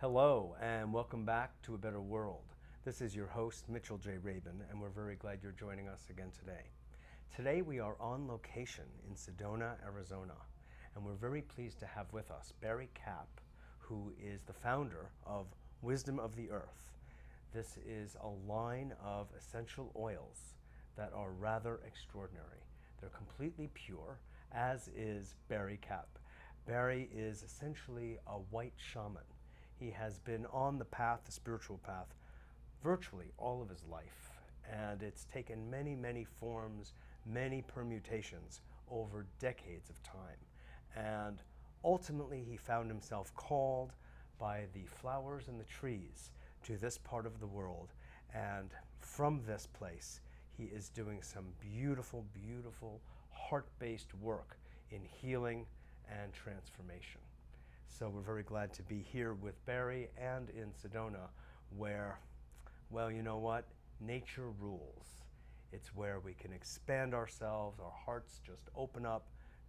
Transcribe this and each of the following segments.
Hello, and welcome back to A Better World. This is your host, Mitchell J. Rabin, and we're very glad you're joining us again today. Today we are on location in Sedona, Arizona, and we're very pleased to have with us Barry Kapp, who is the founder of Wisdom of the Earth. This is a line of essential oils that are rather extraordinary. They're completely pure, as is Barry Kapp. Barry is essentially a white shaman. He has been on the path, the spiritual path, virtually all of his life. And it's taken many, many forms, many permutations over decades of time. And ultimately, he found himself called by the flowers and the trees to this part of the world. And from this place, he is doing some beautiful, beautiful, heart-based work in healing and transformation. So we're very glad to be here with Barry and in Sedona where, well, you know what? Nature rules. It's where we can expand ourselves, our hearts just open up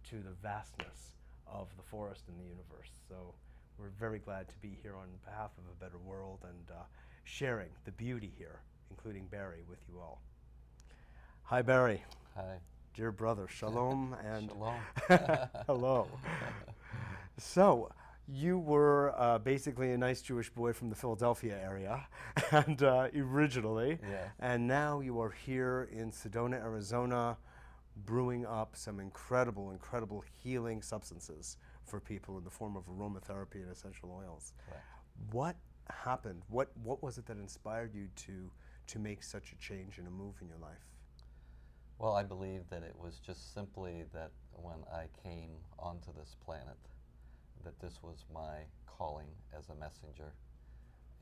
to the vastness of the forest and the universe. So we're very glad to be here on behalf of A Better World and sharing the beauty here, including Barry, with you all. Hi, Barry. Hi. Dear brother, shalom and Shalom. hello. So, you were basically a nice Jewish boy from the Philadelphia area, and originally, Yeah. and now you are here in Sedona, Arizona, brewing up some incredible, incredible healing substances for people in the form of aromatherapy and essential oils. Correct. What happened? What was it that inspired you to make such a change and a move in your life? Well, I believe that it was just simply that when I came onto this planet, that this was my calling as a messenger.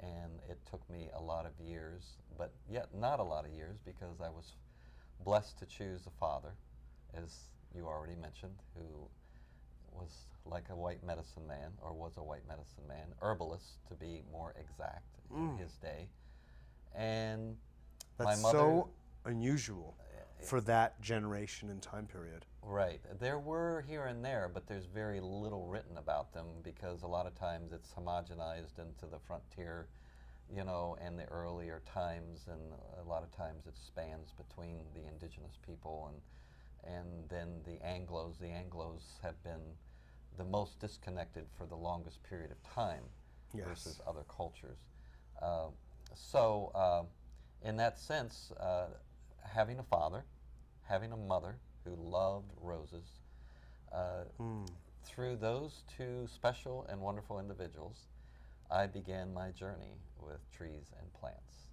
And it took me a lot of years, but yet not a lot of years, because I was blessed to choose a father, as you already mentioned, who was like a white medicine man, or was a white medicine man, herbalist to be more exact in his day. And That's my mother, so unusual for that generation and time period. right. There were here and there, but there's very little written about them because a lot of times it's homogenized into the frontier, and the earlier times, and a lot of times it spans between the indigenous people and then the Anglos. The Anglos have been the most disconnected for the longest period of time versus other cultures. So in that sense, having a father, having a mother who loved roses, through those two special and wonderful individuals, I began my journey with trees and plants.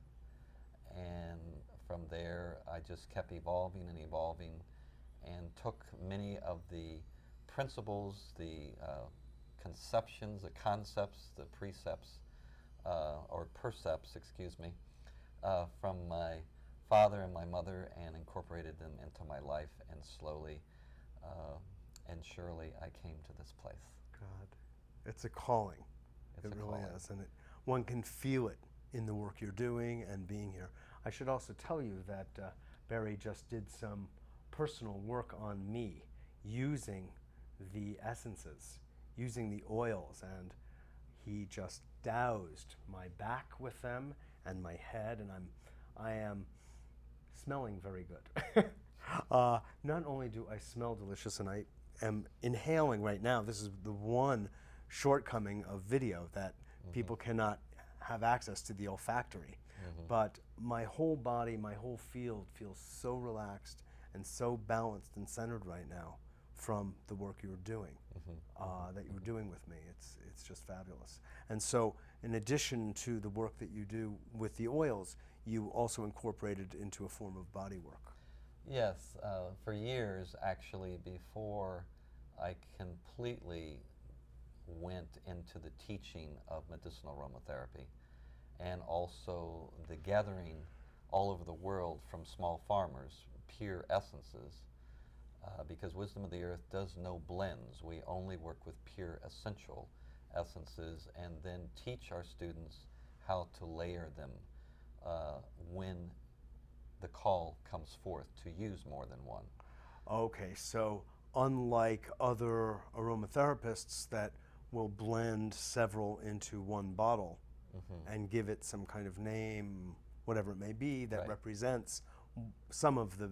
And from there, I just kept evolving and evolving and took many of the principles, the conceptions, the concepts, the precepts, or percepts, excuse me, from my father and my mother and incorporated them into my life, and slowly and surely I came to this place. God, it's a calling. It's It a really calling. is, and one can feel it in the work you're doing and being here. I should also tell you that Barry just did some personal work on me using the essences, using the oils, and he just doused my back with them and my head, and I am smelling very good. Not only do I smell delicious, and I am inhaling right now. This is the one shortcoming of video that people cannot have access to the olfactory. But my whole body, my whole field feels so relaxed and so balanced and centered right now from the work you're doing, that you're doing with me. It's just fabulous. And so in addition to the work that you do with the oils, you also incorporated into a form of body work. Yes, for years actually, before I completely went into the teaching of medicinal aromatherapy and also the gathering all over the world from small farmers, pure essences, because Wisdom of the Earth does no blends. We only work with pure essential essences and then teach our students how to layer them when the call comes forth to use more than one. Okay, so unlike other aromatherapists that will blend several into one bottle Mm-hmm. and give it some kind of name, whatever it may be, that Right. represents some of the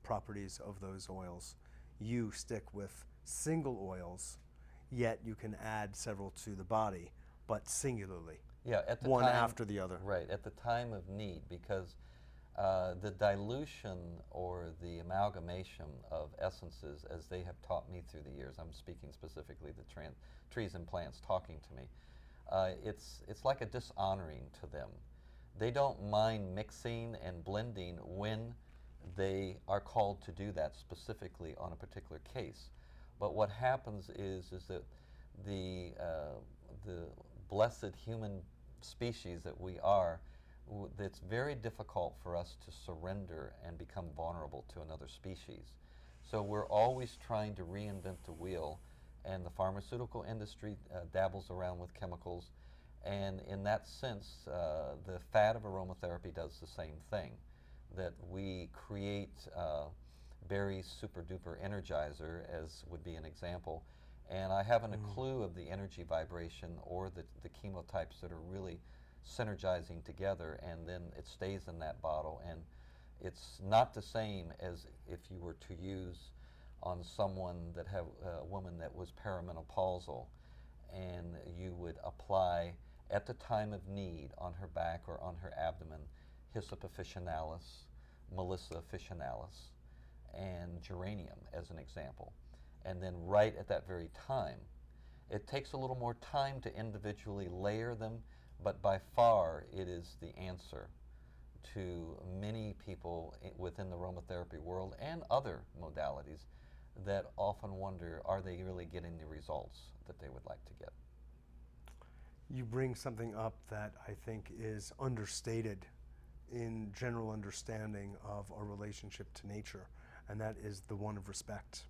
properties of those oils. You stick with single oils, yet you can add several to the body, but singularly, Yeah, at the one time, after the other. right, at the time of need, because the dilution or the amalgamation of essences, as they have taught me through the years, I'm speaking specifically the trees and plants talking to me, it's like a dishonoring to them. They don't mind mixing and blending when they are called to do that specifically on a particular case. But what happens is that the blessed human species that we are, it's very difficult for us to surrender and become vulnerable to another species. So we're always trying to reinvent the wheel, and the pharmaceutical industry dabbles around with chemicals, and in that sense, the fad of aromatherapy does the same thing, that we create berry super duper energizer, as would be an example, and I haven't a clue of the energy vibration or the chemotypes that are really synergizing together, and then it stays in that bottle, and it's not the same as if you were to use on someone that have a woman that was perimenopausal, and you would apply at the time of need on her back or on her abdomen Hyssop officinalis, Melissa officinalis, and geranium as an example. And then right at that very time, it takes a little more time to individually layer them, but by far it is the answer to many people within the aromatherapy world and other modalities that often wonder, are they really getting the results that they would like to get? You bring something up that I think is understated in general understanding of our relationship to nature, and that is the one of respect.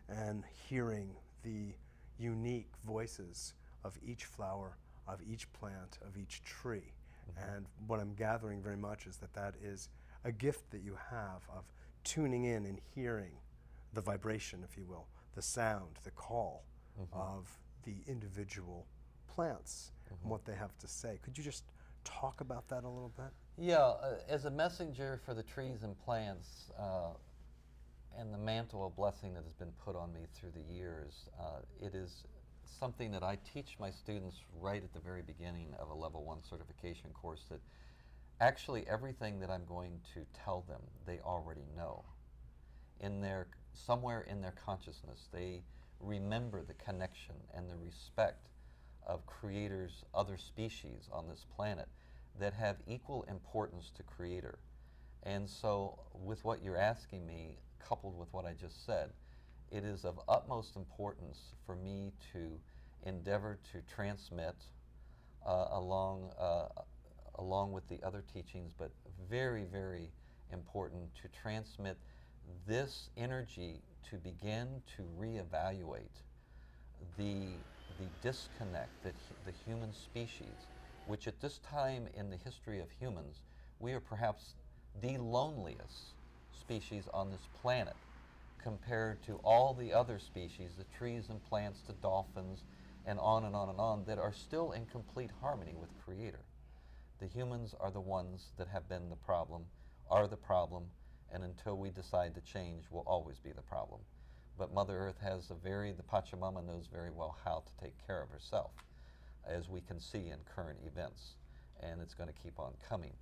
And hearing the unique voices of each flower, of each plant, of each tree. And what I'm gathering very much is that that is a gift that you have of tuning in and hearing the vibration, if you will, the sound, the call of the individual plants and what they have to say. Could you just talk about that a little bit? Yeah, as a messenger for the trees and plants, and the mantle of blessing that has been put on me through the years, it is something that I teach my students right at the very beginning of a level 1 certification course, that actually everything that I'm going to tell them, they already know. Somewhere in their consciousness, they remember the connection and the respect of creators, other species on this planet that have equal importance to Creator. And so with what you're asking me, coupled with what I just said, it is of utmost importance for me to endeavor to transmit along with the other teachings, but very, very important to transmit this energy to begin to reevaluate the disconnect that the human species, which at this time in the history of humans, we are perhaps the loneliest species on this planet compared to all the other species, the trees and plants, the dolphins, and on and on and on, that are still in complete harmony with Creator. The humans are the ones that have been the problem, are the problem, and until we decide to change, will always be the problem. But Mother Earth the Pachamama knows very well how to take care of herself, as we can see in current events, and it's going to keep on coming.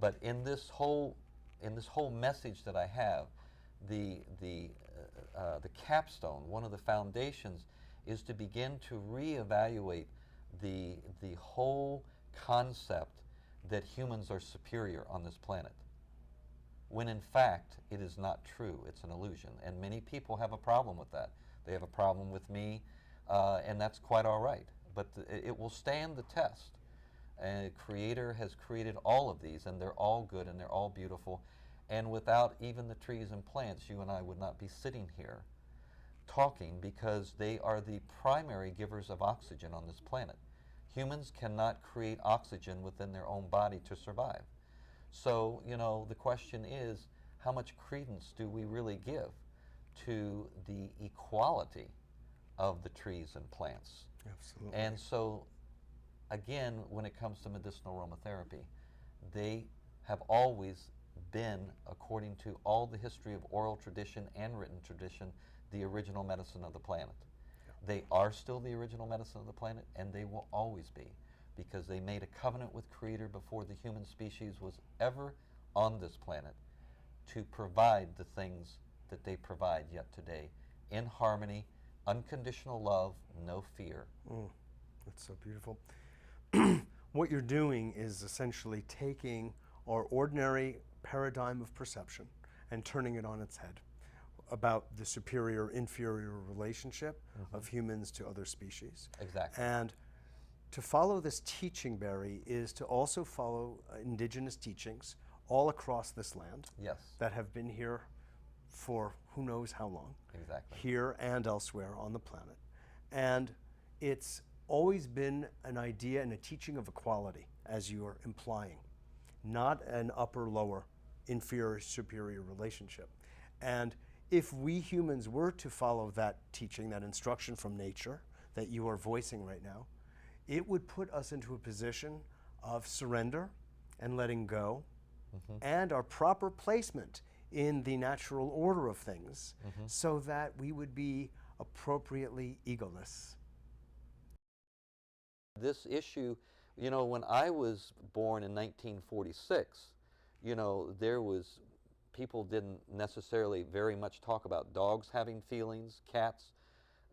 But in this whole message that I have, the capstone, one of the foundations, is to begin to reevaluate the whole concept that humans are superior on this planet, when in fact it is not true. It's an illusion, and many people have a problem with that. They have a problem with me, and that's quite all right, but it will stand the test. And Creator has created all of these, and they're all good and they're all beautiful, and without even the trees and plants, you and I would not be sitting here talking, because they are the primary givers of oxygen on this planet. Humans cannot create oxygen within their own body to survive. So, the question is, how much credence do we really give to the equality of the trees and plants? Absolutely. And so, again, when it comes to medicinal aromatherapy, they have always been, according to all the history of oral tradition and written tradition, the original medicine of the planet. Yeah. They are still the original medicine of the planet, and they will always be, because they made a covenant with Creator before the human species was ever on this planet to provide the things that they provide yet today, in harmony, unconditional love, no fear. Mm, that's so beautiful. What you're doing is essentially taking our ordinary paradigm of perception and turning it on its head about the superior-inferior relationship of humans to other species. Exactly. And to follow this teaching, Barry, is to also follow indigenous teachings all across this land Yes. that have been here for who knows how long, Exactly. here and elsewhere on the planet. And it's always been an idea and a teaching of equality, as you are implying, not an upper-lower, inferior-superior relationship. And if we humans were to follow that teaching, that instruction from nature that you are voicing right now, it would put us into a position of surrender and letting go, and our proper placement in the natural order of things, so that we would be appropriately egoless. This issue, you know, when I was born in 1946, you know, people didn't necessarily very much talk about dogs having feelings, cats,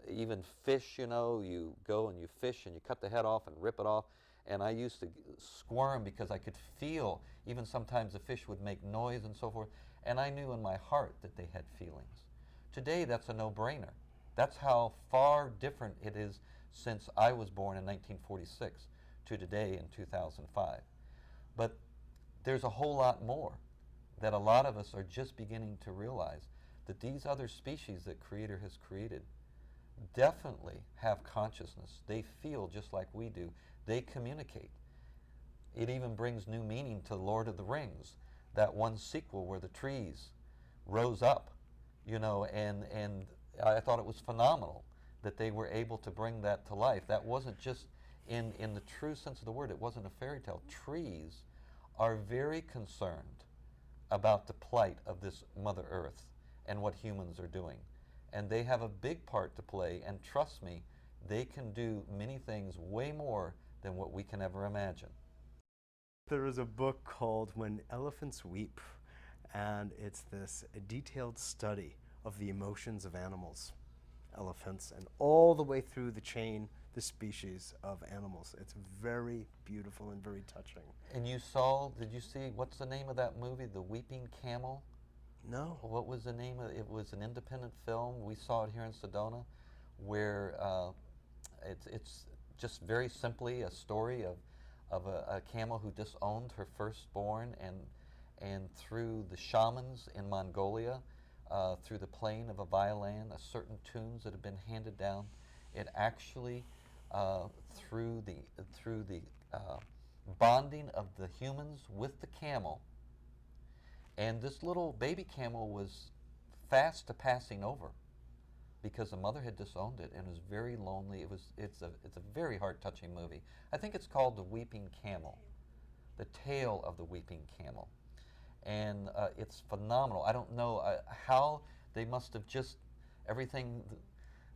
even fish, you know, you go and you fish and you cut the head off and rip it off. And I used to squirm because I could feel, even sometimes the fish would make noise and so forth. And I knew in my heart that they had feelings. Today, that's a no-brainer. That's how far different it is since I was born in 1946 to today in 2005. But there's a whole lot more that a lot of us are just beginning to realize, that these other species that Creator has created definitely have consciousness. They feel just like we do. They communicate. It even brings new meaning to Lord of the Rings, that one sequel where the trees rose up, you know, and I thought it was phenomenal that they were able to bring that to life. That wasn't just in the true sense of the word, it wasn't a fairy tale. Trees are very concerned about the plight of this Mother Earth and what humans are doing. And they have a big part to play, and trust me, they can do many things way more than what we can ever imagine. There is a book called When Elephants Weep, and it's this detailed study of the emotions of animals, elephants, and all the way through the chain, the species of animals. It's very beautiful and very touching. And did you see, what's the name of that movie, The Weeping Camel? No. What was the name of it? It was an independent film. We saw it here in Sedona, where it's just very simply a story of a camel who disowned her firstborn, and through the shamans in Mongolia, through the playing of a violin, certain tunes that have been handed down, it actually through the bonding of the humans with the camel. And this little baby camel was fast to passing over because the mother had disowned it and was very lonely. It's a very heart-touching movie. I think it's called The Weeping Camel, The Tale of the Weeping Camel. And it's phenomenal. I don't know how they must have just, everything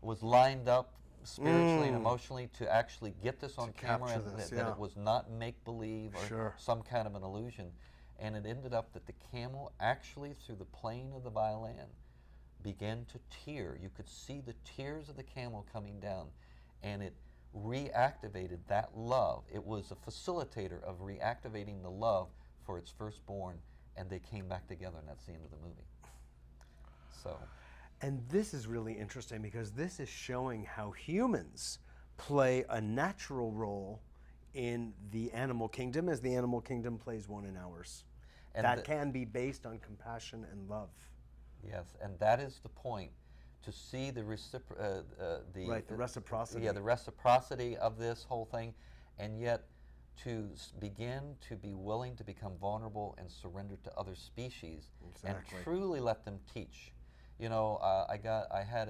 was lined up spiritually and emotionally to actually get this on camera, and that it was not make-believe or some kind of an illusion. And it ended up that the camel actually, through the playing of the violin, began to tear. You could see the tears of the camel coming down, and it reactivated that love. It was a facilitator of reactivating the love for its firstborn, and they came back together, and that's the end of the movie. So. And this is really interesting because this is showing how humans play a natural role in the animal kingdom as the animal kingdom plays one in ours. And that can be based on compassion and love. Yes, and that is the point, to see the reciprocity. Yeah, the reciprocity of this whole thing, and yet to begin to be willing to become vulnerable and surrender to other species, and truly let them teach. You know, I had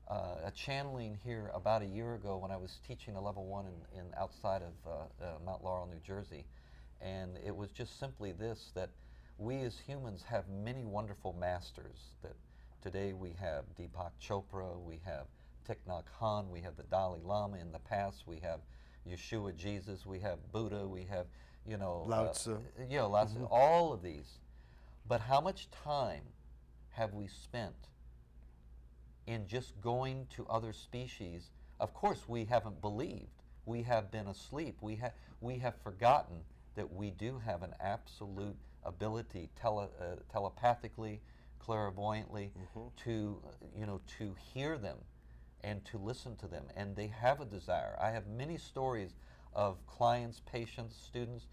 a channeling here about a year ago when I was teaching a level 1 in outside of Mount Laurel, New Jersey, and it was just simply this, that we as humans have many wonderful masters. That today we have Deepak Chopra, we have Thich Nhat Hanh, we have the Dalai Lama. In the past we have Yeshua, Jesus, we have Buddha, we have, Lao Tzu. Lao Tzu, all of these. But how much time have we spent in just going to other species? Of course, we haven't believed. We have been asleep. We have forgotten that we do have an absolute ability telepathically, clairvoyantly, to hear them and to listen to them. And they have a desire. I have many stories of clients, patients, students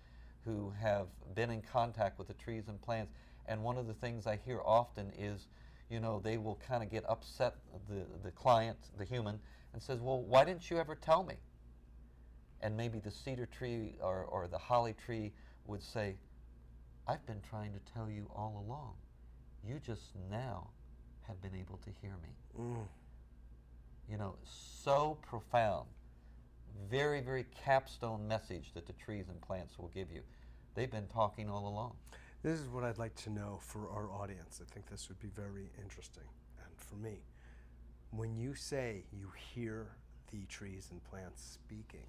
who have been in contact with the trees and plants. And one of the things I hear often is, they will kind of get upset, the client, the human, and says, well, why didn't you ever tell me? And maybe the cedar tree or the holly tree would say, I've been trying to tell you all along. You just now have been able to hear me. So profound. Very, very capstone message that the trees and plants will give you. They've been talking all along. This is what I'd like to know for our audience. I think this would be very interesting. And for me, when you say you hear the trees and plants speaking,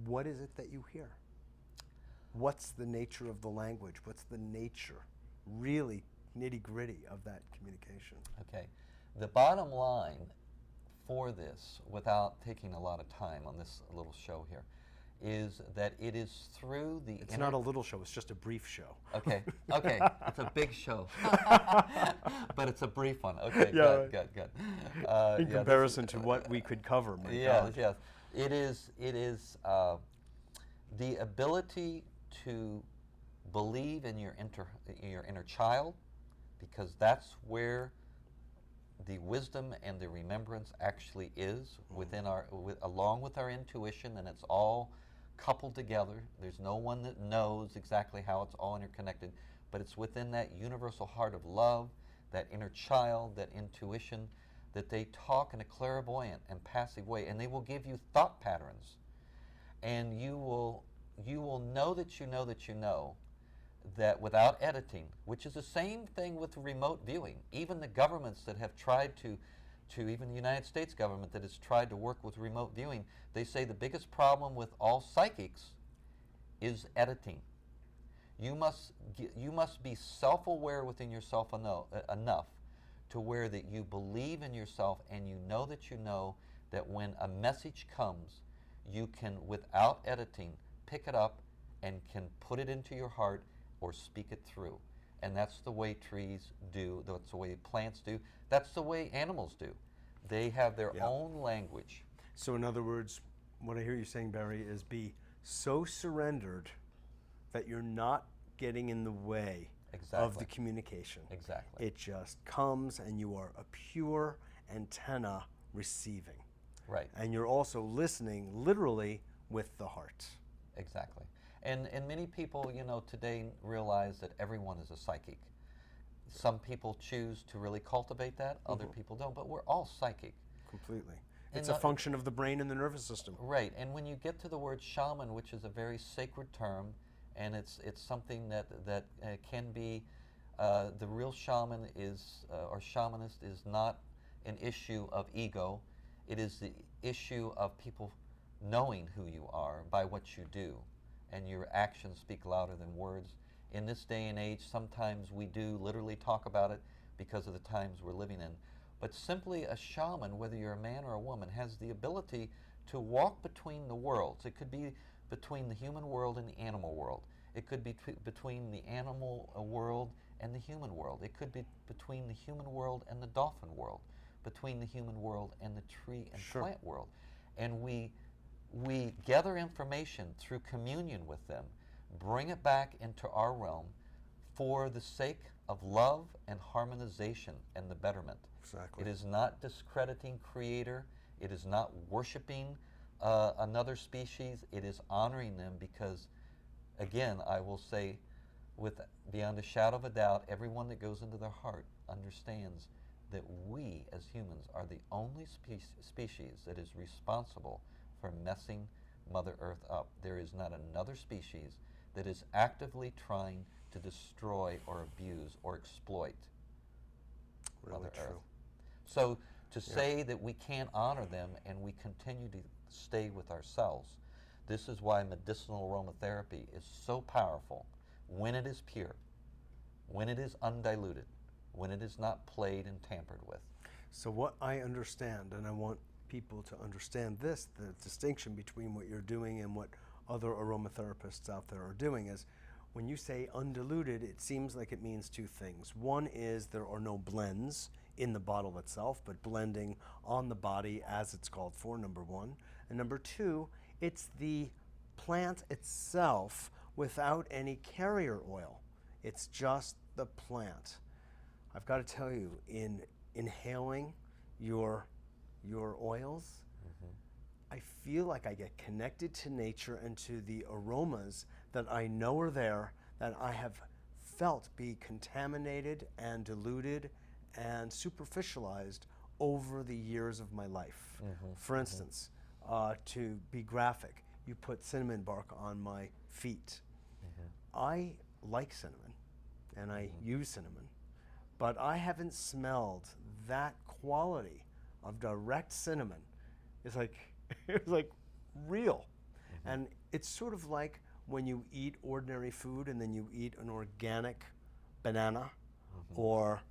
what is it that you hear? What's the nature of the language? What's the nature, really nitty-gritty, of that communication? Okay. The bottom line for this, without taking a lot of time on this little show here, is that it is through the... It's not a little show, it's just a brief show. Okay, it's a big show. But it's a brief one. Okay, Yeah, good. In comparison to what we could cover, my God. Yes. It is the ability to believe in your inner child, because that's where the wisdom and the remembrance actually is within along with our intuition, and it's all coupled together. There's no one that knows exactly how it's all interconnected, but it's within that universal heart of love, that inner child, that intuition, that they talk in a clairvoyant and passive way, and they will give you thought patterns, and you will know that you know that you know that without editing, which is the same thing with remote viewing. Even the governments that have tried to even the United States government that has tried to work with remote viewing, they say the biggest problem with all psychics is editing. You must be self-aware within yourself enough to where that you believe in yourself, and you know that when a message comes, you can, without editing, pick it up and can put it into your heart or speak it through. And that's the way trees do, that's the way plants do, that's the way animals do. They have their own language. So in other words, what I hear you saying, Barry, is be so surrendered that you're not getting in the way of the communication. Exactly. It just comes, and you are a pure antenna receiving. Right. And you're also listening literally with the heart. Exactly. And many people, today realize that everyone is a psychic. Some people choose to really cultivate that, other people don't, but we're all psychic. Completely. It's a function of the brain and the nervous system. Right, and when you get to the word shaman, which is a very sacred term, and it's something that can be, the real shaman is, or shamanist is not an issue of ego. It is the issue of people knowing who you are by what you do, and your actions speak louder than words. In this day and age, sometimes we do literally talk about it because of the times we're living in. But simply a shaman, whether you're a man or a woman, has the ability to walk between the worlds. It could be between the human world and the animal world. It could be between the animal world and the human world. It could be between the human world and the dolphin world, between the human world and the tree and plant world. And we gather information through communion with them, bring it back into our realm for the sake of love and harmonization and the betterment. Exactly. It is not discrediting Creator. It is not worshiping another species. It is honoring them because, again, I will say, beyond a shadow of a doubt, everyone that goes into their heart understands that we as humans are the only species that is responsible for messing Mother Earth up. There is not another species that is actively trying to destroy or abuse or exploit Really Mother true. Earth. So to Yeah. say that we can't honor them and we continue to stay with ourselves, this is why medicinal aromatherapy is so powerful when it is pure, when it is undiluted, when it is not played and tampered with. So what I understand, and I want people to understand this, the distinction between what you're doing and what other aromatherapists out there are doing is, when you say undiluted, it seems like it means two things. One is there are no blends in the bottle itself, but blending on the body as it's called for, number one. And number two, it's the plant itself without any carrier oil. It's just the plant. I've got to tell you, in inhaling your oils, I feel like I get connected to nature and to the aromas that I know are there, that I have felt be contaminated and diluted and superficialized over the years of my life. For instance, to be graphic, you put cinnamon bark on my feet. I like cinnamon and I use cinnamon, but I haven't smelled that quality of direct cinnamon. It's like it's like real. And it's sort of like when you eat ordinary food and then you eat an organic banana or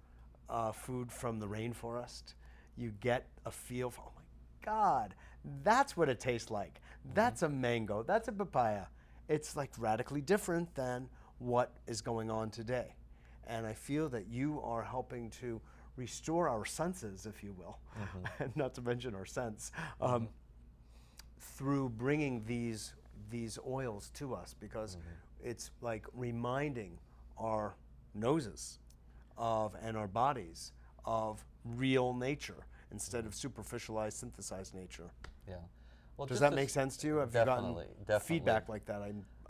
food from the rainforest. You get a feel for, oh my God, that's what it tastes like. That's a mango, that's a papaya. It's like radically different than what is going on today. And I feel that you are helping to restore our senses, if you will, and not to mention our sense, through bringing these oils to us, because it's like reminding our noses of and our bodies of real nature instead of superficialized, synthesized nature. Yeah. Well, Does just that to make sense to you? Have definitely, you gotten feedback like that?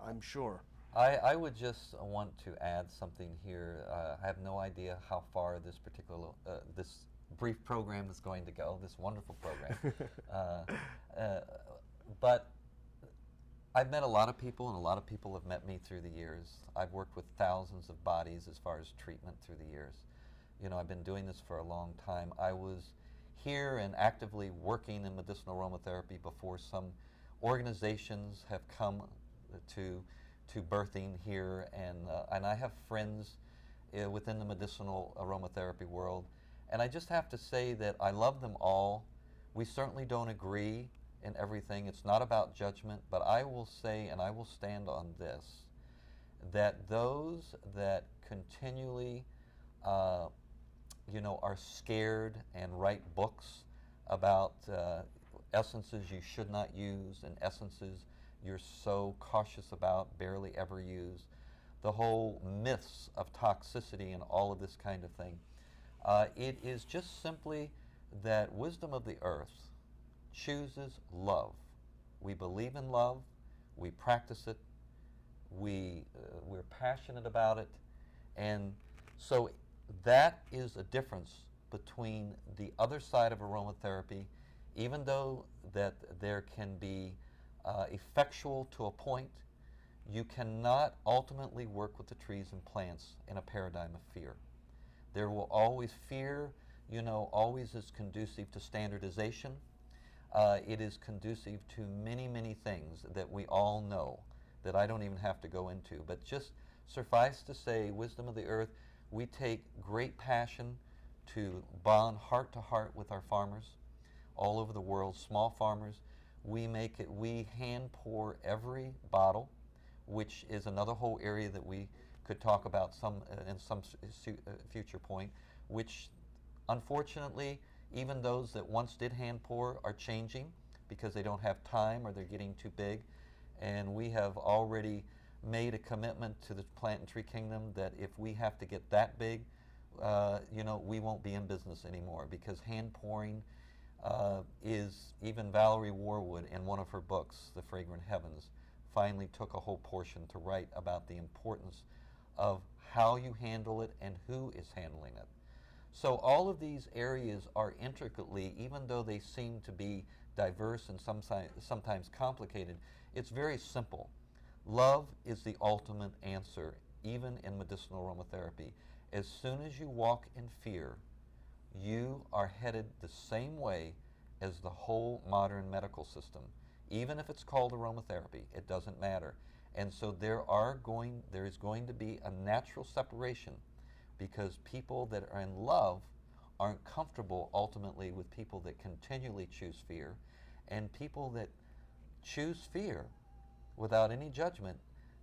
I'm sure. I would just want to add something here. I have no idea how far this particular this brief program is going to go. This wonderful program, but I've met a lot of people, and a lot of people have met me through the years. I've worked with thousands of bodies as far as treatment through the years. You know, I've been doing this for a long time. I was here and actively working in medicinal aromatherapy before some organizations have come to birthing here, and I have friends within the medicinal aromatherapy world, and I just have to say that I love them all. We certainly don't agree in everything. It's not about judgment, but I will say, and I will stand on this, that those that continually are scared and write books about essences you should not use and essences you're so cautious about, barely ever use, the whole myths of toxicity and all of this kind of thing. It is just simply that wisdom of the earth chooses love. We believe in love, we practice it, we're passionate about it, and so that is a difference between the other side of aromatherapy, even though that there can be effectual to a point. You cannot ultimately work with the trees and plants in a paradigm of fear. There will always fear, always is conducive to standardization. It is conducive to many, many things that we all know that I don't even have to go into. But just suffice to say, wisdom of the earth, we take great passion to bond heart to heart with our farmers all over the world, small farmers. We hand pour every bottle, which is another whole area that we could talk about in some future point, which unfortunately, even those that once did hand pour are changing because they don't have time or they're getting too big. And we have already made a commitment to the plant and tree kingdom that if we have to get that big, we won't be in business anymore, because hand pouring is, even Valerie Warwood in one of her books, The Fragrant Heavens, finally took a whole portion to write about the importance of how you handle it and who is handling it. So all of these areas are intricately, even though they seem to be diverse and sometimes complicated, it's very simple. Love is the ultimate answer, even in medicinal aromatherapy. As soon as you walk in fear, you are headed the same way as the whole modern medical system. Even if it's called aromatherapy, it doesn't matter. And so there is going to be a natural separation, because people that are in love aren't comfortable ultimately with people that continually choose fear, and people that choose fear without any judgment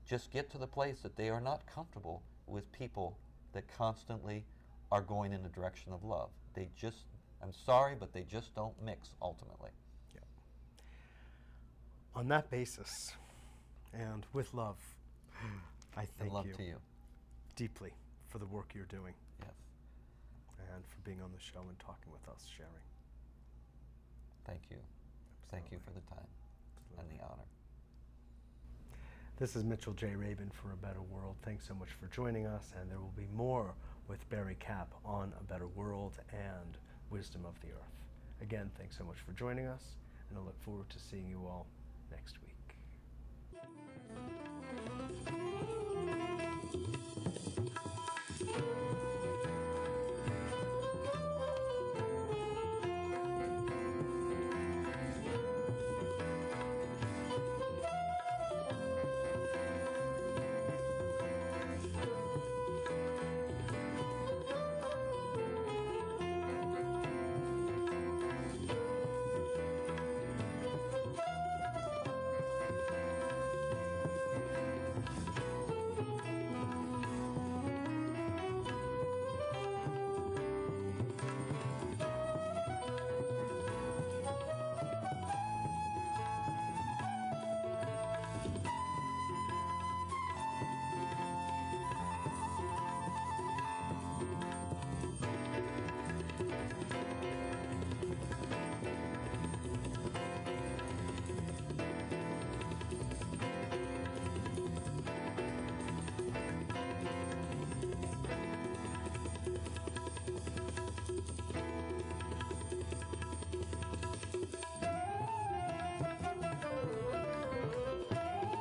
just get to the place that they are not comfortable with people that constantly are going in the direction of love. They just, I'm sorry, but they just don't mix ultimately. Yeah. On that basis, and with love, I thank And love you to you. deeply for the work you're doing Yes. and for being on the show and talking with us, sharing. Thank you. Thank you for the time and the honor. This is Mitchell J. Rabin for A Better World. Thanks so much for joining us, and there will be more with Barry Kapp on A Better World and Wisdom of the Earth. Again, thanks so much for joining us, and I look forward to seeing you all next week.